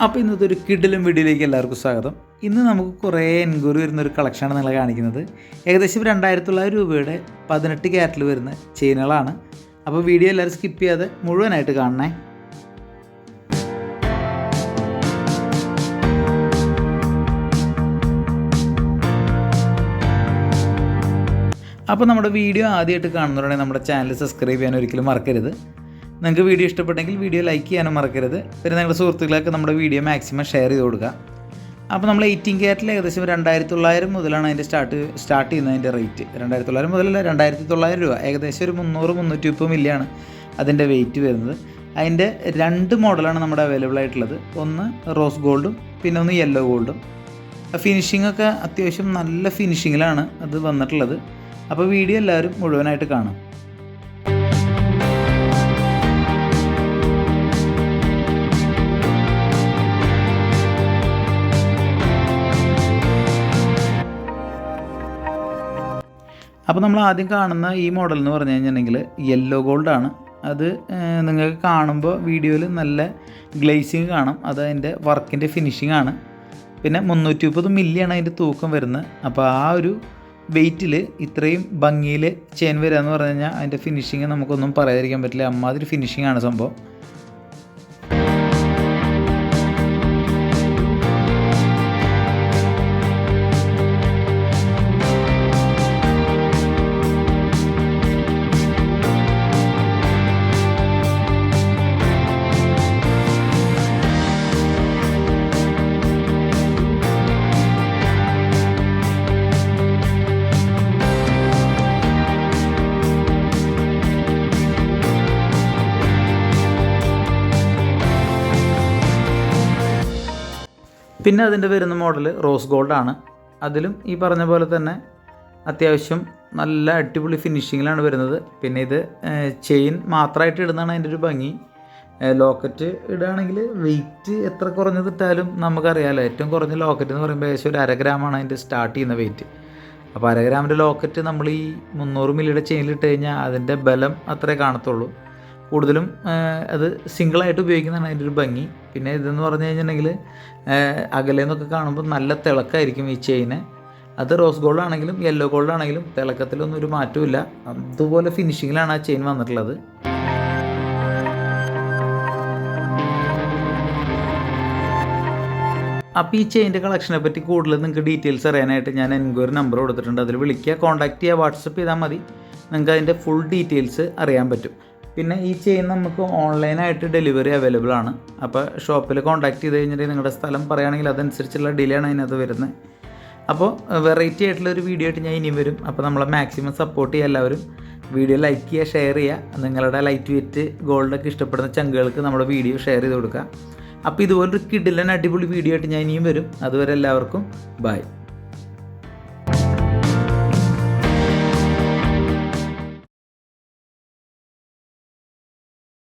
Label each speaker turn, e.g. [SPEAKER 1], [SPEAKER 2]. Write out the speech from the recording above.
[SPEAKER 1] അപ്പോൾ ഇന്നത്തെ ഒരു കിടിലൻ വീഡിയോയിലേക്ക് എല്ലാവർക്കും സ്വാഗതം. ഇന്ന് നമുക്ക് കുറേ എൻക്വയറി വരുന്നൊരു കളക്ഷനാണ് നിങ്ങളെ കാണിക്കുന്നത്. ഏകദേശം 2900 രൂപയുടെ 18 ക്യാരറ്റിൽ വരുന്ന ചെയിനുകളാണ്. അപ്പോൾ വീഡിയോ എല്ലാവരും സ്കിപ്പ് ചെയ്യാതെ മുഴുവനായിട്ട് കാണണേ. അപ്പോൾ നമ്മുടെ വീഡിയോ ആദ്യമായിട്ട് കാണുന്നവരുണ്ടെങ്കിൽ നമ്മുടെ ചാനൽ സബ്സ്ക്രൈബ് ചെയ്യാൻ ഒരിക്കലും മറക്കരുത്. നിങ്ങൾക്ക് വീഡിയോ ഇഷ്ടപ്പെട്ടെങ്കിൽ വീഡിയോ ലൈക്ക് ചെയ്യാനും മറക്കരുത്. പിന്നെ നിങ്ങളുടെ സുഹൃത്തുക്കളൊക്കെ നമ്മുടെ വീഡിയോ മാക്സിമം ഷെയർ ചെയ്ത് കൊടുക്കുക. അപ്പോൾ നമ്മൾ 18 ക്യാരറ്റിൽ ഏകദേശം 2900 മുതലാണ് അതിൻ്റെ സ്റ്റാർട്ട് ചെയ്യുന്നതിൻ്റെ റേറ്റ്. 2900 മുതലല്ല, 2900 രൂപ, ഏകദേശം ഒരു 300-330 മില്ലിയാണ് അതിൻ്റെ വെയിറ്റ് വരുന്നത്. അതിൻ്റെ 2 മോഡലാണ് നമ്മുടെ അവൈലബിൾ ആയിട്ടുള്ളത്. ഒന്ന് റോസ് ഗോൾഡും പിന്നെ ഒന്ന് യെല്ലോ ഗോൾഡും. ഫിനിഷിങ്ങൊക്കെ അത്യാവശ്യം നല്ല ഫിനിഷിങ്ങിലാണ് അത് വന്നിട്ടുള്ളത്. അപ്പോൾ വീഡിയോ എല്ലാവരും മുഴുവനായിട്ട് കാണും. അപ്പോൾ നമ്മൾ ആദ്യം കാണുന്ന ഈ മോഡൽ എന്ന് പറഞ്ഞു കഴിഞ്ഞിട്ടുണ്ടെങ്കിൽ യെല്ലോ ഗോൾഡാണ്. അത് നിങ്ങൾക്ക് കാണുമ്പോൾ വീഡിയോയിൽ നല്ല ഗ്ലേസിങ് കാണാം. അത് അതിൻ്റെ വർക്കിൻ്റെ ഫിനിഷിംഗ് ആണ്. പിന്നെ 330 മില്ലിയാണ് അതിൻ്റെ തൂക്കം വരുന്നത്. അപ്പോൾ ആ ഒരു വെയിറ്റിൽ ഇത്രയും ഭംഗിയിൽ ചെയിൻ വരിക എന്ന് പറഞ്ഞു കഴിഞ്ഞാൽ അതിൻ്റെ ഫിനിഷിങ് നമുക്കൊന്നും പറയാതിരിക്കാൻ പറ്റില്ല. അമ്മാതിരി ഫിനിഷിംഗ് ആണ് സംഭവം. പിന്നെ അതിൻ്റെ വരുന്ന മോഡൽ റോസ് ഗോൾഡാണ്. അതിലും ഈ പറഞ്ഞ പോലെ തന്നെ അത്യാവശ്യം നല്ല അടിപൊളി ഫിനിഷിങ്ങിലാണ് വരുന്നത്. പിന്നെ ഇത് ചെയിൻ മാത്രമായിട്ട് ഇടുന്നതാണ് അതിൻ്റെ ഒരു ഭംഗി. ലോക്കറ്റ് ഇടുകയാണെങ്കിൽ വെയിറ്റ് എത്ര കുറഞ്ഞതിട്ടാലും നമുക്കറിയാമല്ലോ, ഏറ്റവും കുറഞ്ഞ ലോക്കറ്റ് എന്ന് പറയുമ്പോൾ ഏകദേശം ഒരു 1/2 ഗ്രാമാണ് അതിൻ്റെ സ്റ്റാർട്ട് ചെയ്യുന്ന വെയിറ്റ്. അപ്പോൾ 1/2 ഗ്രാമിൻ്റെ ലോക്കറ്റ് നമ്മൾ ഈ 300 മില്ലിയുടെ ചെയിനിലിട്ട് കഴിഞ്ഞാൽ അതിൻ്റെ ബലം അത്രേ കാണത്തുള്ളൂ. കൂടുതലും അത് സിംഗിളായിട്ട് ഉപയോഗിക്കുന്നതാണ് അതിൻ്റെ ഒരു ഭംഗി. പിന്നെ ഇതെന്ന് പറഞ്ഞു കഴിഞ്ഞിട്ടുണ്ടെങ്കിൽ അകലെ നിന്നൊക്കെ കാണുമ്പോൾ നല്ല തിളക്കമായിരിക്കും ഈ ചെയിന്. അത് റോസ് ഗോൾഡ് ആണെങ്കിലും യെല്ലോ ഗോൾഡ് ആണെങ്കിലും തിളക്കത്തിലൊന്നും ഒരു മാറ്റമില്ല. അതുപോലെ ഫിനിഷിങ്ങിലാണ് ആ ചെയിൻ വന്നിട്ടുള്ളത്. അപ്പോൾ ഈ ചെയിൻ്റെ കളക്ഷനെ പറ്റി കൂടുതൽ നിങ്ങൾക്ക് ഡീറ്റെയിൽസ് അറിയാനായിട്ട് ഞാൻ എൻക്വയറി നമ്പർ കൊടുത്തിട്ടുണ്ട്. അതിൽ വിളിക്കുക, കോൺടാക്റ്റ് ചെയ്യുക, വാട്സപ്പ് ചെയ്താൽ മതി. നിങ്ങൾക്ക് അതിൻ്റെ ഫുൾ ഡീറ്റെയിൽസ് അറിയാൻ പറ്റും. പിന്നെ ഈ ചെയിൻ നമുക്ക് ഓൺലൈനായിട്ട് ഡെലിവറി അവൈലബിൾ ആണ്. അപ്പോൾ ഷോപ്പിൽ കോൺടാക്ട് ചെയ്ത് കഴിഞ്ഞിട്ട് നിങ്ങളുടെ സ്ഥലം പറയുകയാണെങ്കിൽ അതനുസരിച്ചുള്ള ഡിലേ ആണ് അതിനകത്ത് വരുന്നത്. അപ്പോൾ വെറൈറ്റി ആയിട്ടുള്ളൊരു വീഡിയോ ആയിട്ട് ഞാൻ ഇനിയും വരും. അപ്പോൾ നമ്മളെ മാക്സിമം സപ്പോർട്ട് ചെയ്യുക എല്ലാവരും. വീഡിയോ ലൈക്ക് ചെയ്യുക, ഷെയർ ചെയ്യുക. നിങ്ങളുടെ ലൈറ്റ് വെയിറ്റ് ഗോൾഡൊക്കെ ഇഷ്ടപ്പെടുന്ന ചങ്കുകൾക്ക് നമ്മുടെ വീഡിയോ ഷെയർ ചെയ്ത് കൊടുക്കുക. അപ്പോൾ ഇതുപോലൊരു കിടിലൻ അടിപൊളി വീഡിയോ ആയിട്ട് ഞാൻ ഇനിയും വരും. അതുവരെ എല്ലാവർക്കും ബൈ.